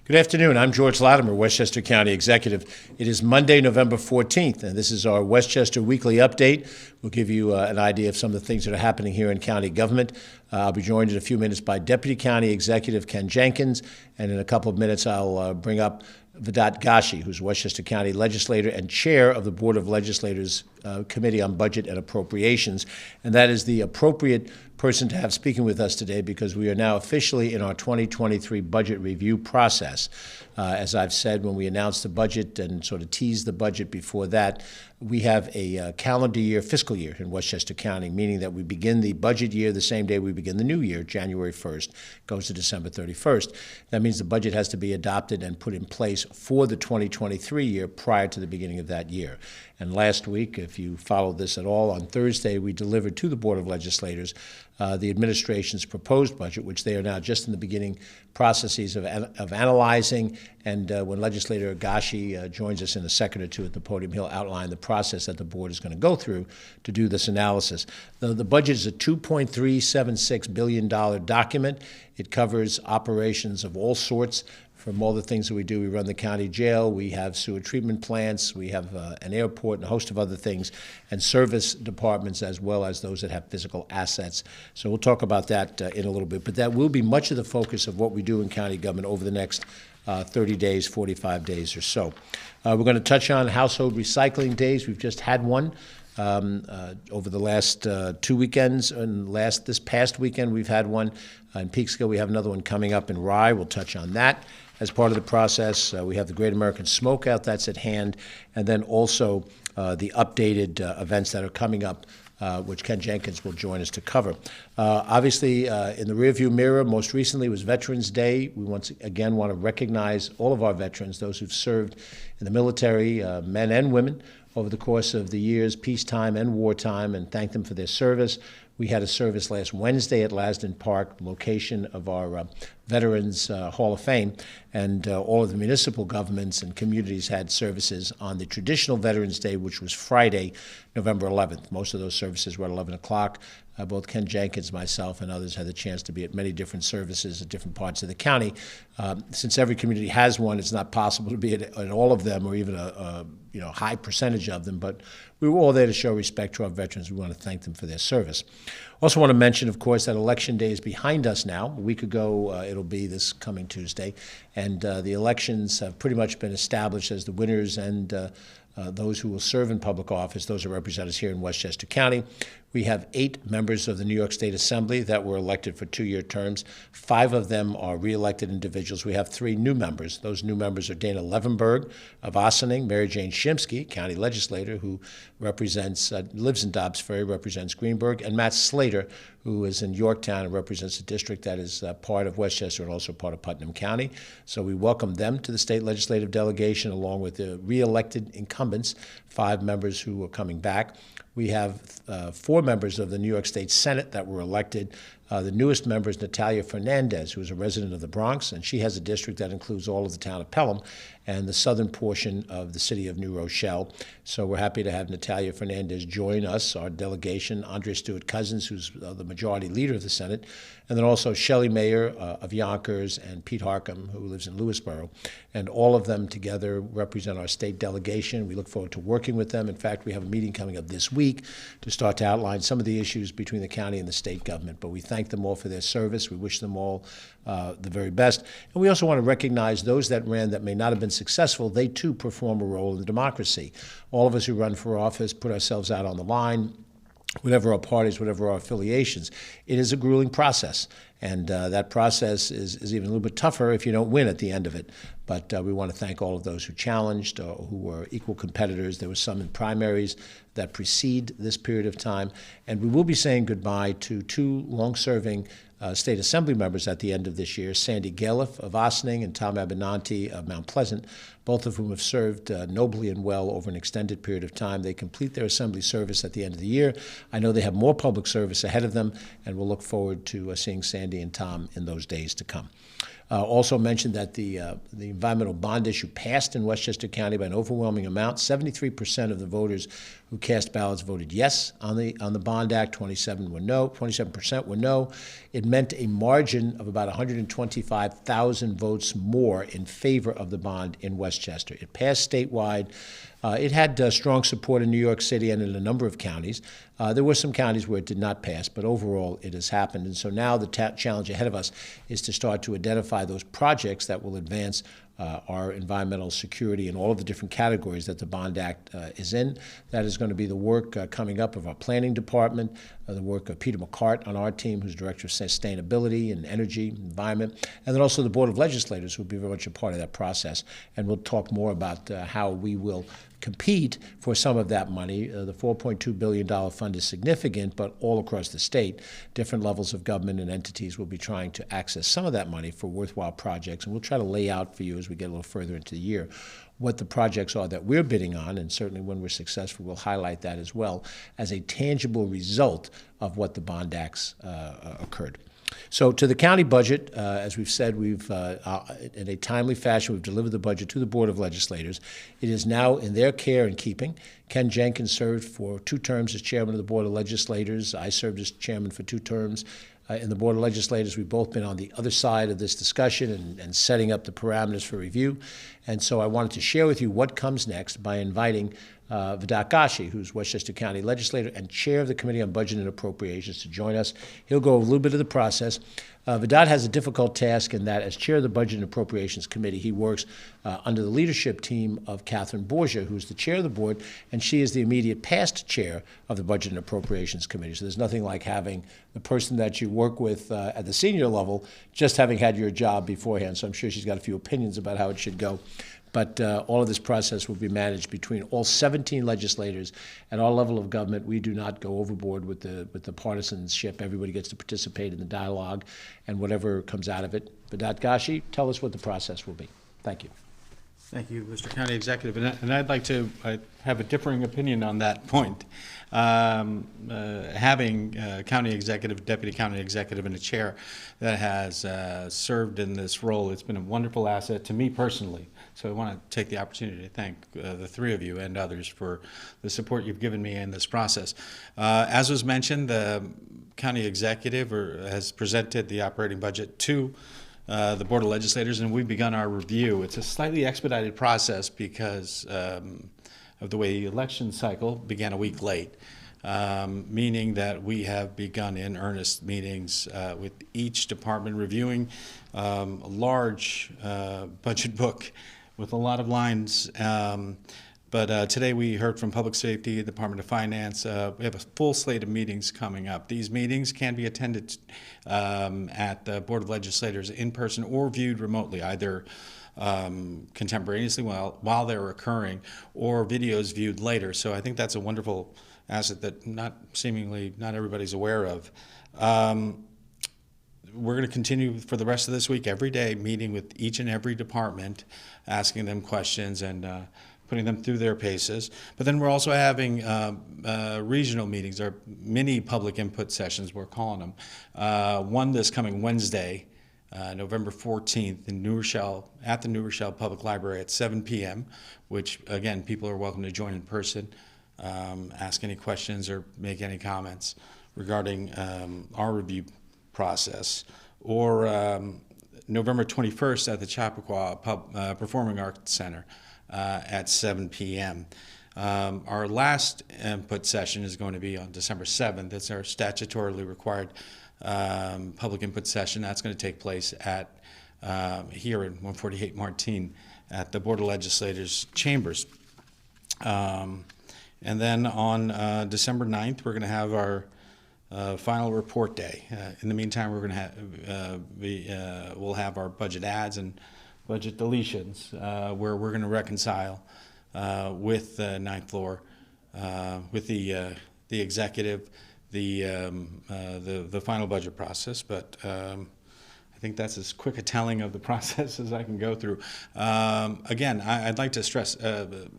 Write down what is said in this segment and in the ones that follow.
Good afternoon. I'm George Latimer, Westchester County Executive. It is Monday, November 14th, and this is our Westchester Weekly Update. We'll give you an idea of some of the things that are happening here in county government. I'll be joined in a few minutes by Deputy County Executive Ken Jenkins, and in a couple of minutes I'll bring up Vedat Gashi, who's Westchester County Legislator and Chair of the Board of Legislators Committee on Budget and Appropriations. And that is the appropriate person to have speaking with us today because we are now officially in our 2023 budget review process. As I've said, when we announced the budget and sort of teased the budget before that, we have a calendar year, fiscal year in Westchester County, meaning that we begin the budget year the same day we begin the new year, January 1st, goes to December 31st. That means the budget has to be adopted and put in place for the 2023 year prior to the beginning of that year. And last week, if you followed this at all, on Thursday, we delivered to the Board of Legislators the administration's proposed budget, which they are now just in the beginning processes of analyzing. And when Legislator Gashi joins us in a second or two at the podium, he'll outline the process that the board is going to go through to do this analysis. The budget is a $2.376 billion document. It covers operations of all sorts. From all the things that we do, we run the county jail, we have sewer treatment plants, we have an airport and a host of other things, and service departments as well as those that have physical assets. So we'll talk about that in a little bit, but that will be much of the focus of what we do in county government over the next 30 days, 45 days or so. We're going to touch on household recycling days. We've just had one. Over the last 2 weekends, and this past weekend we've had one in Peekskill. We have another one coming up in Rye. We'll touch on that as part of the process. We have the Great American Smokeout that's at hand, and then also the updated events that are coming up, which Ken Jenkins will join us to cover. Obviously, in the rearview mirror, most recently was Veterans Day. We once again want to recognize all of our veterans, those who've served in the military, men and women, over the course of the years, peacetime and wartime, and thank them for their service. We had a service last Wednesday at Lasden Park, location of our Veterans Hall of Fame, and all of the municipal governments and communities had services on the traditional Veterans Day, which was Friday, November 11th. Most of those services were at 11 o'clock. Both Ken Jenkins, myself, and others had the chance to be at many different services at different parts of the county. Since every community has one, it's not possible to be at all of them or even a high percentage of them, but we were all there to show respect to our veterans. We want to thank them for their service. Also want to mention, of course, that Election Day is behind us now. A week ago, it'll be this coming Tuesday, and the elections have pretty much been established as the winners and those who will serve in public office. Those are represented here in Westchester County. We have 8 members of the New York State Assembly that were elected for 2-year terms. 5 of them are re-elected individuals. We have 3 new members. Those new members are Dana Levenberg of Ossining, Mary Jane Shimsky, county legislator, who lives in Dobbs Ferry, represents Greenburgh, and Matt Slater, who is in Yorktown and represents a district that is part of Westchester and also part of Putnam County. So we welcome them to the state legislative delegation, along with the re-elected incumbents, 5 members who are coming back. We have 4 members of the New York State Senate that were elected. The newest member is Natalia Fernandez, who is a resident of the Bronx, and she has a district that includes all of the town of Pelham and the southern portion of the city of New Rochelle. So we're happy to have Natalia Fernandez join us, our delegation, Andre Stewart Cousins, who's the majority leader of the Senate, and then also Shelley Mayer of Yonkers and Pete Harcum, who lives in Lewisboro. And all of them together represent our state delegation. We look forward to working with them. In fact, we have a meeting coming up this week to start to outline some of the issues between the county and the state government. But we thank them all for their service. We wish them all the very best. And we also want to recognize those that ran that may not have been successful. They too perform a role in democracy. All of us who run for office put ourselves out on the line, whatever our parties, whatever our affiliations. It is a grueling process, and that process is even a little bit tougher if you don't win at the end of it. But we want to thank all of those who challenged, who were equal competitors. There were some in primaries that precede this period of time, and we will be saying goodbye to 2 long-serving state assembly members at the end of this year, Sandy Galiff of Ossining and Tom Abenanti of Mount Pleasant, both of whom have served nobly and well over an extended period of time. They complete their assembly service at the end of the year. I know they have more public service ahead of them, and we'll look forward to seeing Sandy and Tom in those days to come. Also mentioned that the environmental bond issue passed in Westchester County by an overwhelming amount. 73% of the voters who cast ballots voted yes on the Bond Act. 27% were no. It meant a margin of about 125,000 votes more in favor of the bond in Westchester. It passed statewide. It had strong support in New York City and in a number of counties. There were some counties where it did not pass, but overall it has happened. And so now the challenge ahead of us is to start to identify those projects that will advance our environmental security in all of the different categories that the Bond Act is in. That is going to be the work coming up of our planning department, the work of Peter McCart on our team, who's Director of Sustainability and Energy, Environment, and then also the Board of Legislators will be very much a part of that process. And we'll talk more about how we will compete for some of that money. The $4.2 billion fund is significant, but all across the state, different levels of government and entities will be trying to access some of that money for worthwhile projects. And we'll try to lay out for you as we get a little further into the year what the projects are that we're bidding on, and certainly when we're successful, we'll highlight that as well as a tangible result of what the bond acts occurred. So to the county budget, as we've said, we've in a timely fashion, we've delivered the budget to the Board of Legislators. It is now in their care and keeping. Ken Jenkins served for 2 terms as chairman of the Board of Legislators. I served as chairman for 2 terms. In the Board of Legislators, we've both been on the other side of this discussion and setting up the parameters for review. And so I wanted to share with you what comes next by inviting Vedat Ghashi, who's Westchester County Legislator and chair of the Committee on Budget and Appropriations, to join us. He'll go over a little bit of the process. Vedat has a difficult task in that, as chair of the Budget and Appropriations Committee, he works under the leadership team of Catherine Borgia, who's the chair of the board, and she is the immediate past chair of the Budget and Appropriations Committee. So there's nothing like having the person that you work with at the senior level just having had your job beforehand. So I'm sure she's got a few opinions about how it should go. But all of this process will be managed between all 17 legislators at our level of government. We do not go overboard with the partisanship. Everybody gets to participate in the dialogue and whatever comes out of it. Vedat Ghashi, tell us what the process will be. Thank you. Thank you, Mr. County Executive. And I'd like to have a differing opinion on that point. Having county executive, deputy county executive, and a chair that has served in this role, it's been a wonderful asset to me personally. So I want to take the opportunity to thank the 3 of you and others for the support you've given me in this process. As was mentioned, the county executive has presented the operating budget to the Board of Legislators, and we've begun our review. It's a slightly expedited process because of the way the election cycle began a week late, meaning that we have begun in earnest meetings with each department reviewing a large budget book with a lot of lines. But today we heard from Public Safety, the Department of Finance. We have a full slate of meetings coming up. These meetings can be attended at the Board of Legislators in person or viewed remotely, either contemporaneously while they're occurring or videos viewed later. So I think that's a wonderful asset that seemingly not everybody's aware of. We're going to continue for the rest of this week, every day, meeting with each and every department, asking them questions and putting them through their paces. But then we're also having regional meetings, or mini public input sessions, we're calling them. One this coming Wednesday, November 14th, in New Rochelle, at the New Rochelle Public Library at 7 p.m., which, again, people are welcome to join in person, ask any questions or make any comments regarding our review process. Or November 21st at the Chappaqua Performing Arts Center at 7 p.m. Our last input session is going to be on December 7th. That's our statutorily required public input session. That's going to take place at here in 148 Martine at the Board of Legislators chambers. And then on December 9th, we're going to have our final report day. In the meantime, we're going to we'll have our budget adds and budget deletions, where we're going to reconcile with the ninth floor, with the executive, the final budget process. But I think that's as quick a telling of the process as I can go through. Again, I'd like to stress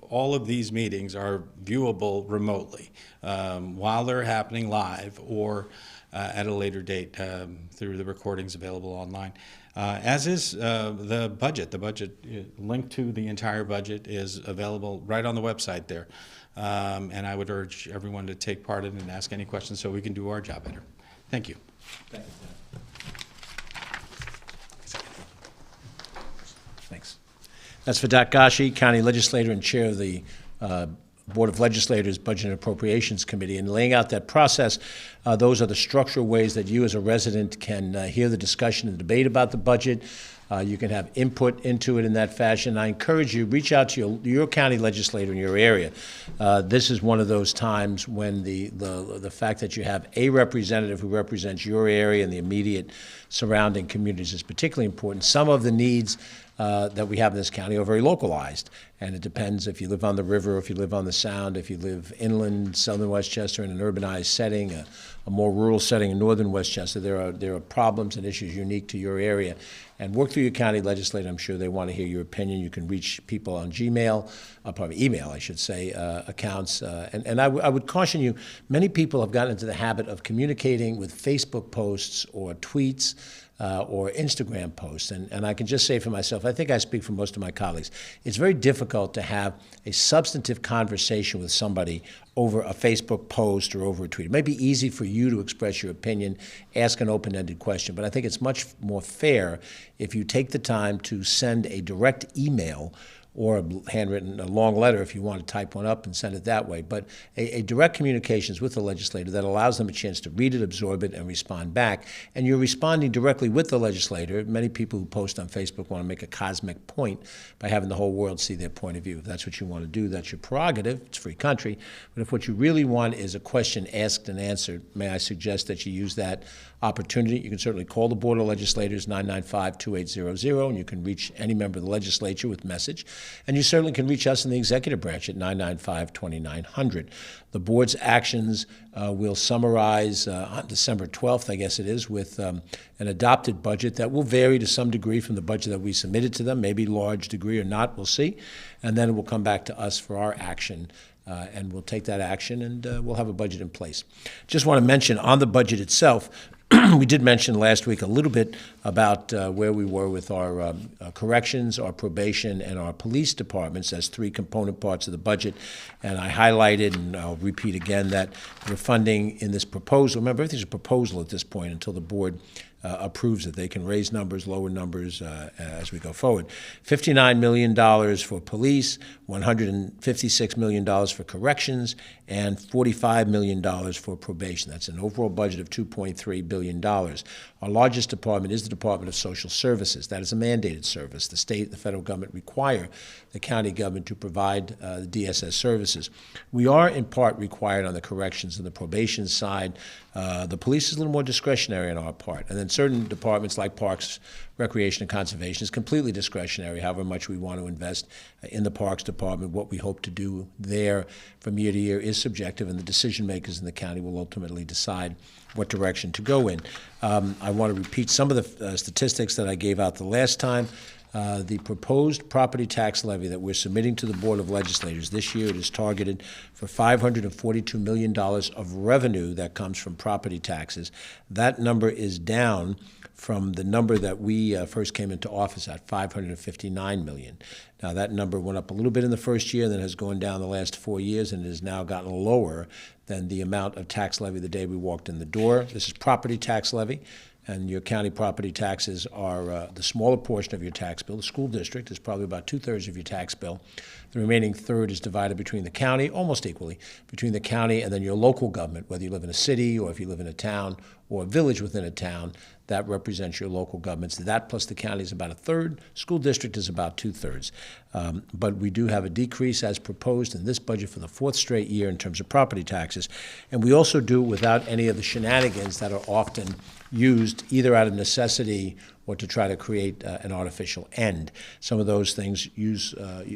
all of these meetings are viewable remotely while they're happening live or at a later date through the recordings available online. As is the budget. The budget linked to the entire budget is available right on the website there. And I would urge everyone to take part in it and ask any questions so we can do our job better. Thank you. Thank you. Thanks. That's Vidat Gashi, County Legislator and Chair of the Board of Legislators Budget and Appropriations Committee. And laying out that process, those are the structural ways that you as a resident can hear the discussion and debate about the budget. You can have input into it in that fashion. I encourage you, reach out to your county legislator in your area. This is one of those times when the fact that you have a representative who represents your area and the immediate surrounding communities is particularly important. Some of the needs that we have in this county are very localized, and it depends if you live on the river, if you live on the Sound, if you live inland, southern Westchester in an urbanized setting, a more rural setting in northern Westchester. There are problems and issues unique to your area. And work through your county legislator. I'm sure they want to hear your opinion. You can reach people on Gmail, probably email, I should say, accounts. And I would caution you, many people have gotten into the habit of communicating with Facebook posts or tweets or Instagram posts. And I can just say for myself, I think I speak for most of my colleagues, it's very difficult to have a substantive conversation with somebody over a Facebook post or over a tweet. It may be easy for you to express your opinion, ask an open-ended question, but I think it's much more fair if you take the time to send a direct email or a long letter if you want to type one up and send it that way. But a direct communications with the legislator that allows them a chance to read it, absorb it, and respond back. And you're responding directly with the legislator. Many people who post on Facebook want to make a cosmic point by having the whole world see their point of view. If that's what you want to do, that's your prerogative. It's a free country. But if what you really want is a question asked and answered, may I suggest that you use that opportunity. You can certainly call the Board of Legislators, 995-2800, and you can reach any member of the legislature with message. And you certainly can reach us in the executive branch at 995-2900. The board's actions will summarize on December 12th, I guess it is, with an adopted budget that will vary to some degree from the budget that we submitted to them, maybe large degree or not, we'll see. And then it will come back to us for our action. And we'll take that action, and we'll have a budget in place. Just want to mention on the budget itself, we did mention last week a little bit about where we were with our corrections, our probation, and our police departments as three component parts of the budget. And I highlighted, and I'll repeat again, that we're funding in this proposal. Remember, everything's a proposal at this point until the board approves it. They can raise numbers, lower numbers as we go forward. $59 million for police, $156 million for corrections, and $45 million for probation. That's an overall budget of $2.3 billion. Our largest department is the Department of Social Services. That is a mandated service. The state and the federal government require the county government to provide the DSS services. We are in part required on the corrections and the probation side. The police is a little more discretionary on our part. And then certain departments like Parks, Recreation, and Conservation is completely discretionary, however much we want to invest in the Parks Department. What we hope to do there from year to year is subjective, and the decision makers in the county will ultimately decide what direction to go in. I want to repeat some of the statistics that I gave out the last time. The proposed property tax levy that we're submitting to the Board of Legislators this year, it is targeted for $542 million of revenue that comes from property taxes. That number is down from the number that we first came into office at, $559 million. Now, that number went up a little bit in the first year, then has gone down the last 4 years, and has now gotten lower than the amount of tax levy the day we walked in the door. This is property tax levy. And your county property taxes are the smaller portion of your tax bill. The school district is probably about 2/3 of your tax bill. The remaining third is divided between the county, almost equally, between the county and then your local government, whether you live in a city or if you live in a town or a village within a town. That represents your local governments. That plus the county is about 1/3. School district is about 2/3. But we do have a decrease as proposed in this budget for the 4th straight year in terms of property taxes. And we also do it without any of the shenanigans that are often used either out of necessity or to try to create an artificial end. Some of those things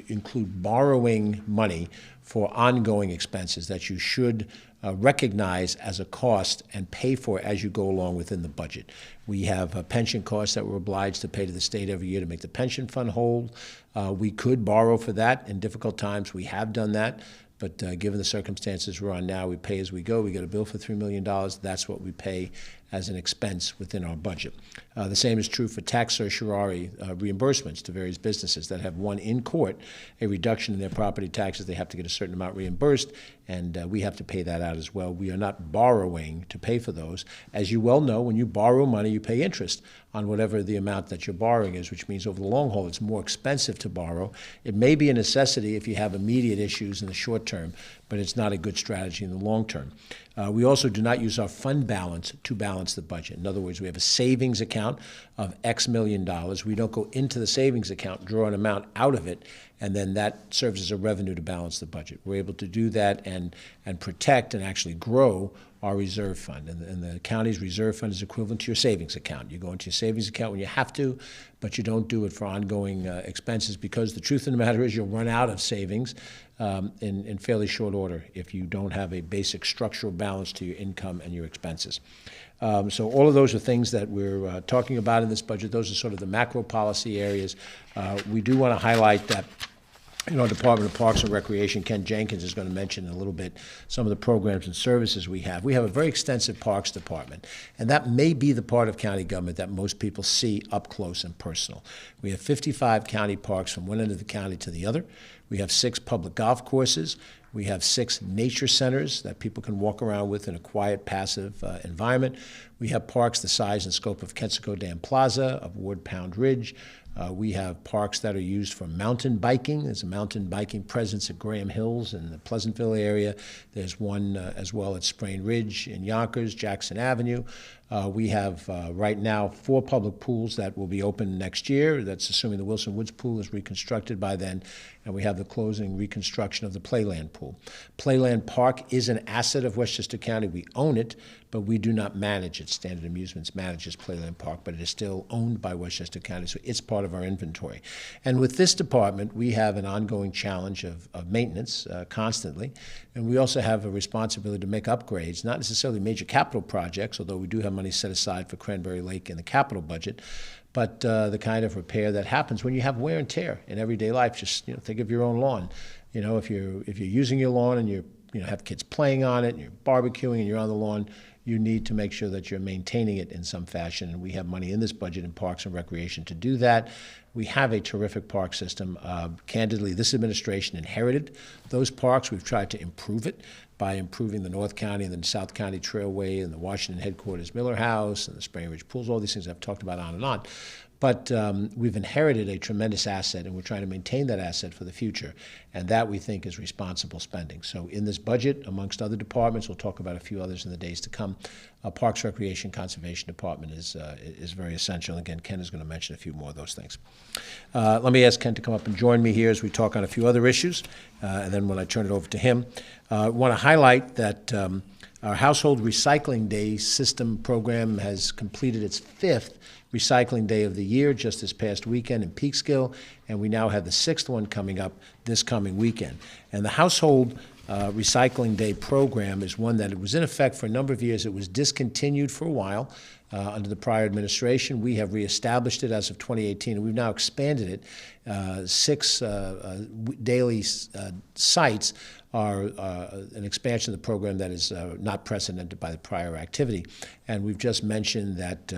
include borrowing money for ongoing expenses that you should recognize as a cost and pay for as you go along within the budget. We have pension costs that we're obliged to pay to the state every year to make the pension fund whole. We could borrow for that in difficult times. We have done that. But given the circumstances we're on now, we pay as we go. We get a bill for $3 million. That's what we pay as an expense within our budget. The same is true for tax certiorari reimbursements to various businesses that have won in court a reduction in their property taxes. They have to get a certain amount reimbursed, and we have to pay that out as well. We are not borrowing to pay for those. As you well know, when you borrow money, you pay interest on whatever the amount that you're borrowing is, which means over the long haul, it's more expensive to borrow. It may be a necessity if you have immediate issues in the short term, but it's not a good strategy in the long term. We also do not use our fund balance to balance the budget. In other words, we have a savings account of X million dollars. We don't go into the savings account, draw an amount out of it, and then that serves as a revenue to balance the budget. We're able to do that and protect and actually grow our reserve fund. And the county's reserve fund is equivalent to your savings account. You go into your savings account when you have to, but you don't do it for ongoing expenses, because the truth of the matter is you'll run out of savings in fairly short order if you don't have a basic structural balance to your income and your expenses. So all of those are things that we're talking about in this budget. Those are sort of the macro policy areas. We do want to highlight that in our Department of Parks and Recreation, Ken Jenkins is going to mention in a little bit some of the programs and services we have. We have a very extensive parks department, and that may be the part of county government that most people see up close and personal. We have 55 county parks from one end of the county to the other. We have 6 public golf courses. We have 6 nature centers that people can walk around with in a quiet, passive environment. We have parks the size and scope of Kensico Dam Plaza, of Ward Pound Ridge. We have parks that are used for mountain biking. There's a mountain biking presence at Graham Hills in the Pleasantville area. There's one as well at Sprain Ridge in Yonkers, Jackson Avenue. We have right now 4 public pools that will be open next year. That's assuming the Wilson Woods pool is reconstructed by then. And we have the closing reconstruction of the Playland pool. Playland Park is an asset of Westchester County. We own it, but we do not manage it. Standard Amusements manages Playland Park, but it is still owned by Westchester County, so it's part of our inventory. And with this department, we have an ongoing challenge of maintenance constantly, and we also have a responsibility to make upgrades, not necessarily major capital projects, although we do have money set aside for Cranberry Lake in the capital budget, but the kind of repair that happens when you have wear and tear in everyday life. Just think of your own lawn. If you're using your lawn and you have kids playing on it and you're barbecuing and you're on the lawn, you need to make sure that you're maintaining it in some fashion, and we have money in this budget in Parks and Recreation to do that. We have a terrific park system. Candidly, this administration inherited those parks. We've tried to improve it by improving the North County and the South County Trailway and the Washington headquarters Miller House and the Sprain Ridge pools, all these things I've talked about on and on. But we've inherited a tremendous asset, and we're trying to maintain that asset for the future, and that we think is responsible spending. So in this budget, amongst other departments, we'll talk about a few others in the days to come, Parks, Recreation, Conservation Department is very essential. And again, Ken is going to mention a few more of those things. Let me ask Ken to come up and join me here as we talk on a few other issues, and then when I turn it over to him, I want to highlight that our Household Recycling Day system program has completed its 5th recycling day of the year just this past weekend in Peekskill, and we now have the 6th one coming up this coming weekend. And the Household Recycling Day program is one that it was in effect for a number of years. It was discontinued for a while under the prior administration. We have reestablished it as of 2018, and we've now expanded it. 6 daily sites are an expansion of the program that is not precedented by the prior activity. And we've just mentioned that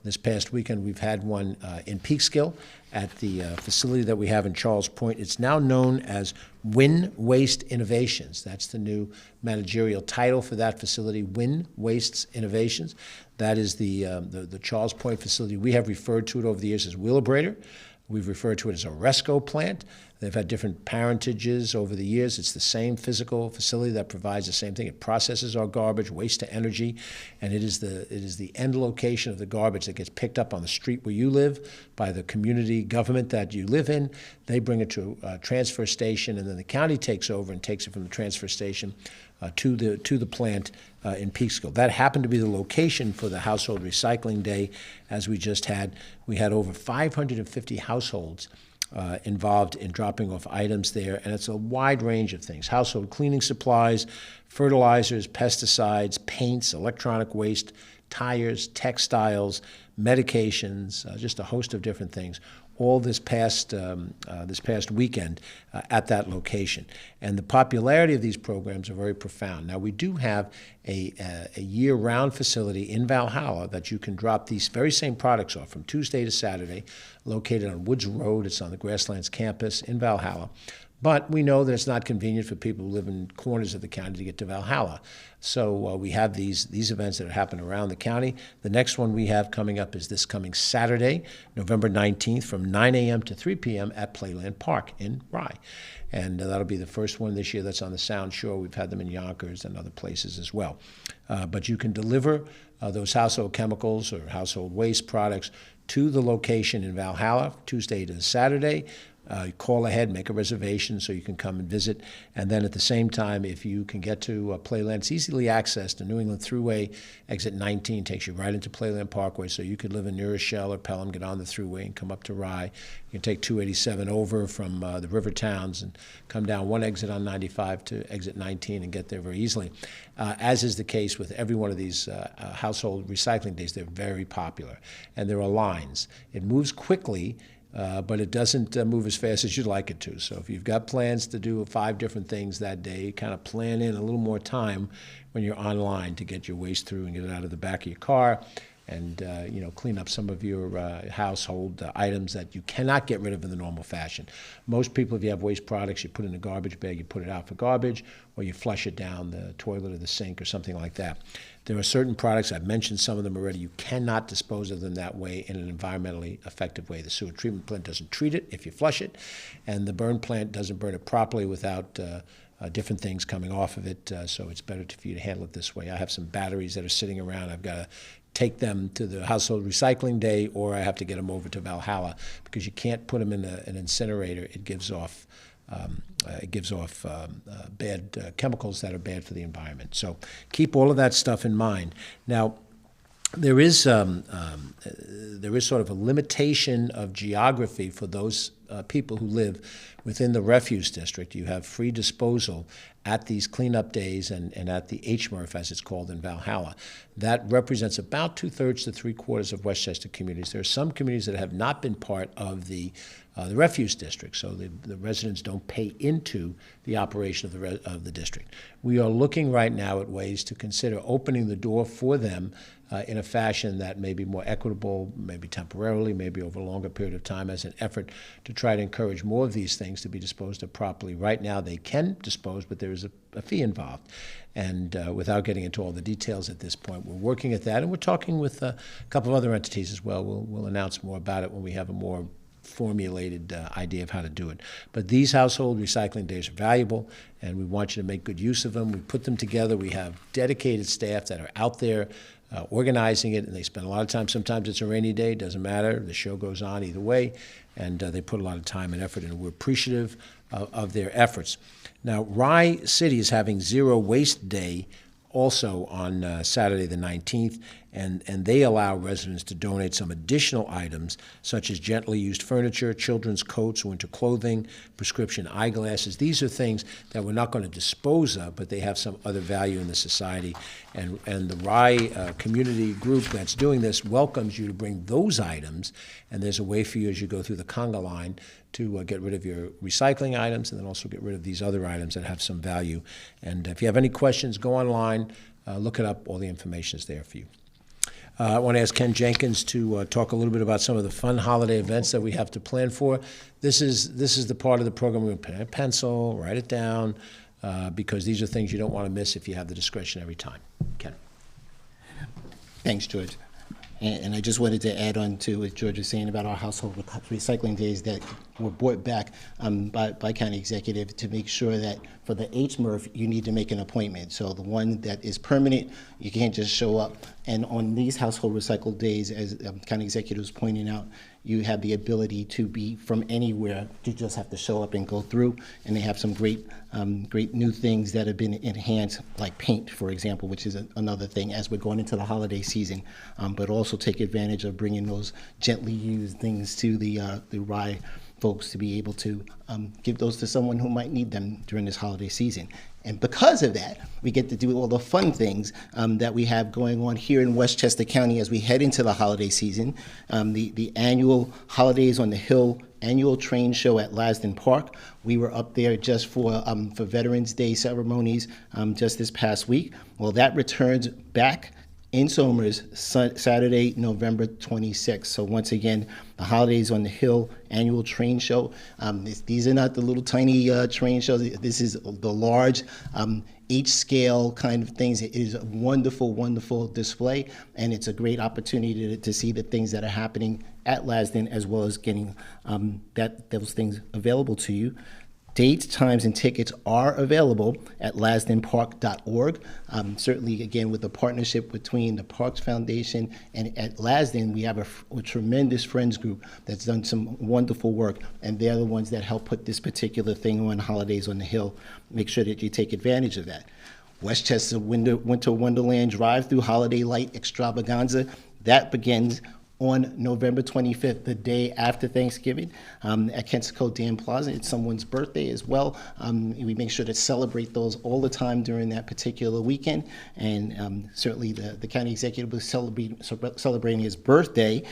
this past weekend we've had one in Peekskill at the facility that we have in Charles Point. It's now known as Win Waste Innovations. That's the new managerial title for that facility, Win Waste Innovations. That is the Charles Point facility. We have referred to it over the years as Wheelabrator. We've referred to it as a Resco plant. They've had different parentages over the years. It's the same physical facility that provides the same thing. It processes our garbage, waste to energy, and it is the end location of the garbage that gets picked up on the street where you live by the community government that you live in. They bring it to a transfer station, and then the county takes over and takes it from the transfer station to the plant in Peekskill. That happened to be the location for the Household Recycling Day, as we just had. We had over 550 households involved in dropping off items there, and it's a wide range of things: household cleaning supplies, fertilizers, pesticides, paints, electronic waste, tires, textiles, medications, just a host of different things, all this past weekend at that location. And the popularity of these programs are very profound. Now, we do have a year-round facility in Valhalla that you can drop these very same products off from Tuesday to Saturday, located on Woods Road. It's on the Grasslands campus in Valhalla. But we know that it's not convenient for people who live in corners of the county to get to Valhalla. So we have these events that happen around the county. The next one we have coming up is this coming Saturday, November 19th, from 9 a.m. to 3 p.m. at Playland Park in Rye. And that'll be the first one this year that's on the Sound Shore. We've had them in Yonkers and other places as well. But you can deliver those household chemicals or household waste products to the location in Valhalla, Tuesday to Saturday. Call ahead, make a reservation so you can come and visit. And then at the same time, if you can get to Playland, it's easily accessed. The New England Thruway, exit 19, takes you right into Playland Parkway. So you could live in New Rochelle or Pelham, get on the Thruway and come up to Rye. You can take 287 over from the river towns and come down one exit on 95 to exit 19 and get there very easily. As is the case with every one of these household recycling days, they're very popular. And there are lines. It moves quickly. But it doesn't move as fast as you'd like it to. So if you've got plans to do 5 different things that day, kind of plan in a little more time when you're online to get your waste through and get it out of the back of your car and clean up some of your household items that you cannot get rid of in the normal fashion. Most people, if you have waste products, you put it in a garbage bag, you put it out for garbage, or you flush it down the toilet or the sink or something like that. There are certain products, I've mentioned some of them already, you cannot dispose of them that way in an environmentally effective way. The sewer treatment plant doesn't treat it if you flush it, and the burn plant doesn't burn it properly without different things coming off of it, so it's better for you to handle it this way. I have some batteries that are sitting around. I've got to take them to the household recycling day, or I have to get them over to Valhalla because you can't put them in an incinerator. It gives off bad chemicals that are bad for the environment. So keep all of that stuff in mind. Now, there is sort of a limitation of geography for those people who live within the refuse district. You have free disposal at these cleanup days and at the HMRF, as it's called in Valhalla. That represents about 2/3 to 3/4 of Westchester communities. There are some communities that have not been part of the refuse district, so the residents don't pay into the operation of the district. We are looking right now at ways to consider opening the door for them in a fashion that may be more equitable, maybe temporarily, maybe over a longer period of time, as an effort to try to encourage more of these things to be disposed of properly. Right now they can dispose, but there is a fee involved. And without getting into all the details at this point, we're working at that, and we're talking with a couple of other entities as well. We'll announce more about it when we have a more formulated idea of how to do it. But these household recycling days are valuable, and we want you to make good use of them. We put them together. We have dedicated staff that are out there organizing it, and they spend a lot of time. Sometimes it's a rainy day, doesn't matter. The show goes on either way, and they put a lot of time and effort in. We're appreciative of their efforts. Now, Rye City is having Zero Waste Day also on Saturday the 19th, and they allow residents to donate some additional items such as gently used furniture, children's coats, winter clothing, prescription eyeglasses. These are things that we're not going to dispose of, but they have some other value in the society. And the Rye community group that's doing this welcomes you to bring those items, and there's a way for you as you go through the conga line to get rid of your recycling items and then also get rid of these other items that have some value. And if you have any questions, go online, look it up. All the information is there for you. I want to ask Ken Jenkins to talk a little bit about some of the fun holiday events that we have to plan for. This is the part of the program we're going to pen and pencil, write it down, because these are things you don't want to miss if you have the discretionary time. Ken. Thanks, George. And I just wanted to add on to what George was saying about our household recycling days that were brought back by county executive to make sure that for the HMRF, you need to make an appointment. So the one that is permanent, you can't just show up. And on these household recycle days, as county executive was pointing out, you have the ability to be from anywhere. You just have to show up and go through. And they have some great new things that have been enhanced, like paint, for example, which is another thing as we're going into the holiday season. But also take advantage of bringing those gently used things to the Rye folks to be able to give those to someone who might need them during this holiday season. And because of that, we get to do all the fun things that we have going on here in Westchester County as we head into the holiday season. The annual Holidays on the Hill annual train show at Lasden Park. We were up there just for Veterans Day ceremonies just this past week. Well, that returns back in Somers Saturday, November 26th. So once again, the Holidays on the Hill annual train show. These are not the little tiny train shows. This is the large H-scale kind of things. It is a wonderful, wonderful display, and it's a great opportunity to see the things that are happening at Lasden, as well as getting those things available to you. Dates, times, and tickets are available at lasdenpark.org. Certainly, again, with the partnership between the Parks Foundation and at Lasden, we have a tremendous friends group that's done some wonderful work, and they're the ones that help put this particular thing on, Holidays on the Hill. Make sure that you take advantage of that. Westchester Winter Wonderland Drive-Through Holiday Light Extravaganza, that begins on November 25th, the day after Thanksgiving, at Kensico Dam Plaza. It's someone's birthday as well. We make sure to celebrate those all the time during that particular weekend. And certainly the county executive was celebrating his birthday.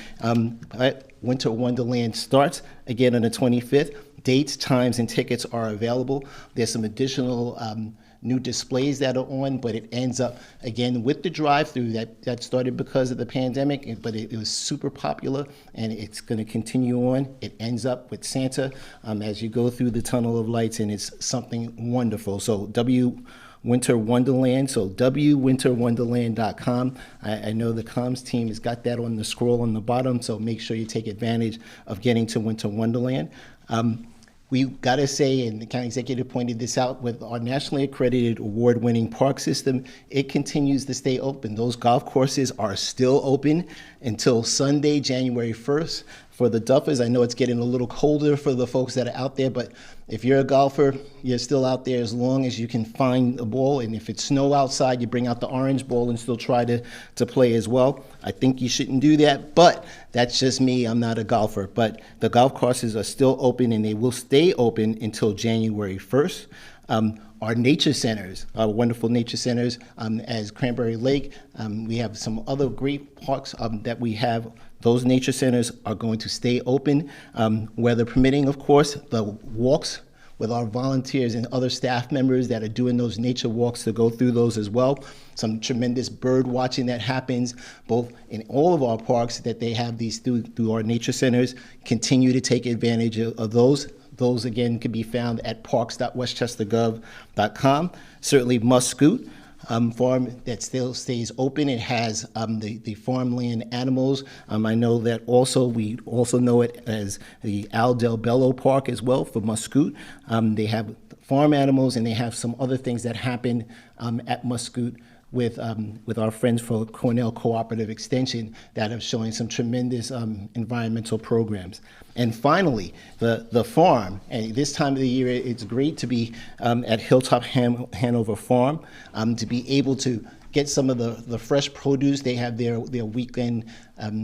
Winter Wonderland starts again on the 25th. Dates, times, and tickets are available. There's some additional new displays that are on, but it ends up, again, with the drive-through that started because of the pandemic, but it was super popular, and it's going to continue on. It ends up with Santa as you go through the tunnel of lights, and it's something wonderful. So Winter Wonderland, so wwinterwonderland.com. I know the comms team has got that on the scroll on the bottom, so make sure you take advantage of getting to Winter Wonderland. We got to say, and the county executive pointed this out, with our nationally accredited award-winning park system, it continues to stay open. Those golf courses are still open until Sunday, January 1st. For the Duffers, I know it's getting a little colder for the folks that are out there, but if you're a golfer, you're still out there as long as you can find a ball. And if it's snow outside, you bring out the orange ball and still try to play as well. I think you shouldn't do that, but that's just me. I'm not a golfer. But the golf courses are still open, and they will stay open until January 1st. Our nature centers, our wonderful nature centers, as Cranberry Lake, we have some other great parks that we have. Those nature centers are going to stay open, weather permitting, of course. The walks with our volunteers and other staff members that are doing those nature walks to go through those as well. Some tremendous bird watching that happens both in all of our parks, that they have these through our nature centers. Continue to take advantage of those. Those, again, can be found at parks.westchestergov.com. Certainly Muscoot farm that still stays open. It has the farmland animals. I know that we also know it as the Al Del Bello Park as well for Muscoot. They have farm animals, and they have some other things that happen at Muscoot with our friends for Cornell Cooperative Extension that are showing some tremendous environmental programs. And finally, the farm. And this time of the year, it's great to be at Hilltop Hanover Farm, to be able to get some of the fresh produce. They have their weekend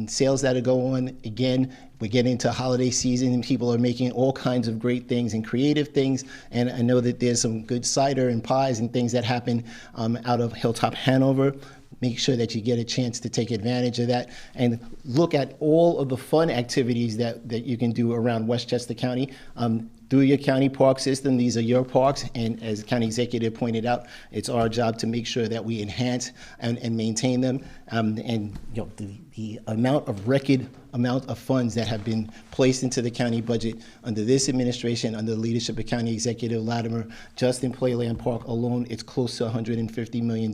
sales that go on. Again, we're getting into holiday season, and people are making all kinds of great things and creative things. And I know that there's some good cider and pies and things that happen out of Hilltop Hanover. Make sure that you get a chance to take advantage of that and look at all of the fun activities that you can do around Westchester County. Through your county park system, these are your parks, and as the county executive pointed out, it's our job to make sure that we enhance and maintain them. And the record amount of funds that have been placed into the county budget under this administration, under the leadership of County Executive Latimer, just in Playland Park alone, it's close to $150 million.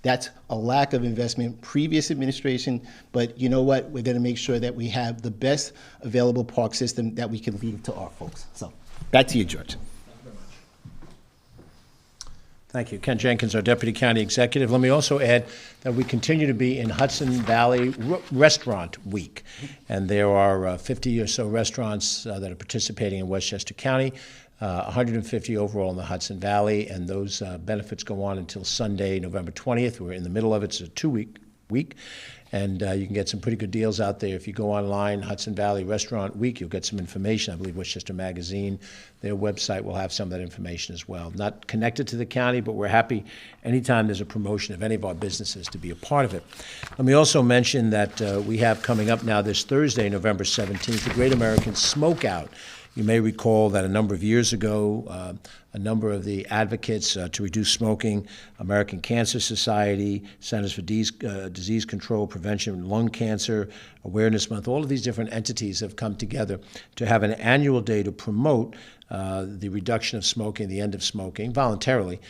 That's a lack of investment previous administration, but you know what? We're going to make sure that we have the best available park system that we can leave to our folks. So back to you, George. Thank you. Ken Jenkins, our Deputy County Executive. Let me also add that we continue to be in Hudson Valley Restaurant Week, and there are 50 or so restaurants that are participating in Westchester County, 150 overall in the Hudson Valley, and those benefits go on until Sunday, November 20th. We're in the middle of it. It's a two-week week. And you can get some pretty good deals out there. If you go online, Hudson Valley Restaurant Week, you'll get some information. I believe Westchester Magazine, their website will have some of that information as well. Not connected to the county, but we're happy anytime there's a promotion of any of our businesses to be a part of it. Let me also mention that we have coming up now this Thursday, November 17th, the Great American Smokeout. You may recall that a number of years ago, a number of the advocates to reduce smoking, American Cancer Society, Centers for Disease Control, Prevention, Lung Cancer, Awareness Month, all of these different entities have come together to have an annual day to promote the reduction of smoking, the end of smoking, voluntarily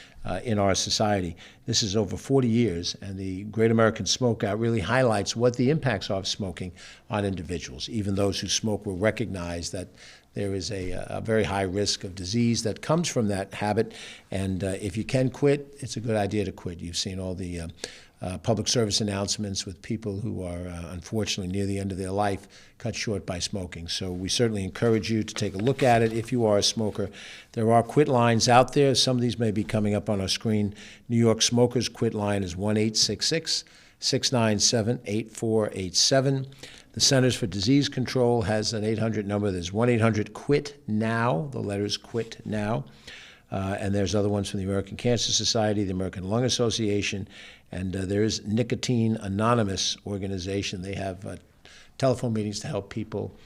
in our society. This is over 40 years, and the Great American Smokeout really highlights what the impacts are of smoking on individuals. Even those who smoke will recognize that there is a very high risk of disease that comes from that habit, and if you can quit, it's a good idea to quit. You've seen all the public service announcements with people who are unfortunately near the end of their life cut short by smoking. So we certainly encourage you to take a look at it if you are a smoker. There are quit lines out there. Some of these may be coming up on our screen. New York Smokers Quit line is 1-866-697-8487. The Centers for Disease Control has an 800 number. There's 1-800-QUIT-NOW. The letters QUIT NOW. And there's other ones from the American Cancer Society, the American Lung Association, and there is Nicotine Anonymous organization. They have telephone meetings to help people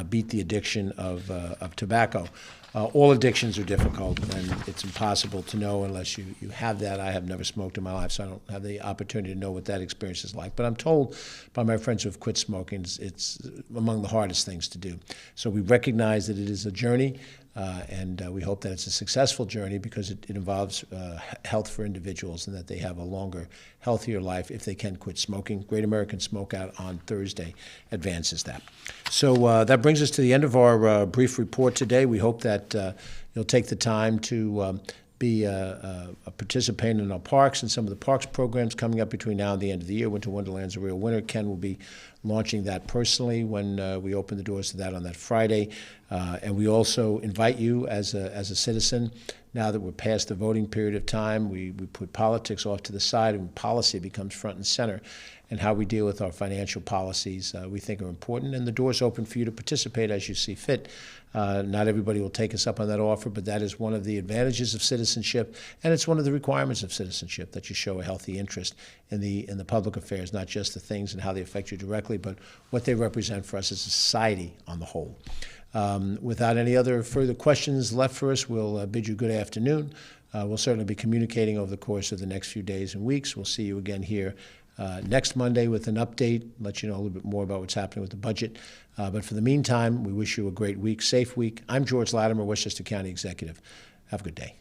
beat the addiction of tobacco. All addictions are difficult, and it's impossible to know unless you have that. I have never smoked in my life, so I don't have the opportunity to know what that experience is like. But I'm told by my friends who have quit smoking, it's among the hardest things to do. So we recognize that it is a journey, and we hope that it's a successful journey because it involves health for individuals and that they have a longer, healthier life if they can quit smoking. Great American Smokeout on Thursday advances that. So that brings us to the end of our brief report today. We hope that you'll take the time to be a participant in our parks and some of the parks programs coming up between now and the end of the year. Winter Wonderland's a real winner. Ken will be launching that personally when we open the doors to that on that Friday. And we also invite you as a citizen, now that we're past the voting period of time, we put politics off to the side and policy becomes front and center. And how we deal with our financial policies we think are important. And the door's open for you to participate as you see fit. Not everybody will take us up on that offer, but that is one of the advantages of citizenship, and it's one of the requirements of citizenship, that you show a healthy interest in the public affairs, not just the things and how they affect you directly, but what they represent for us as a society on the whole. Without any other further questions left for us, we'll bid you good afternoon. We'll certainly be communicating over the course of the next few days and weeks. We'll see you again here next Monday with an update, let you know a little bit more about what's happening with the budget. But for the meantime, we wish you a great week, safe week. I'm George Latimer, Westchester County Executive. Have a good day.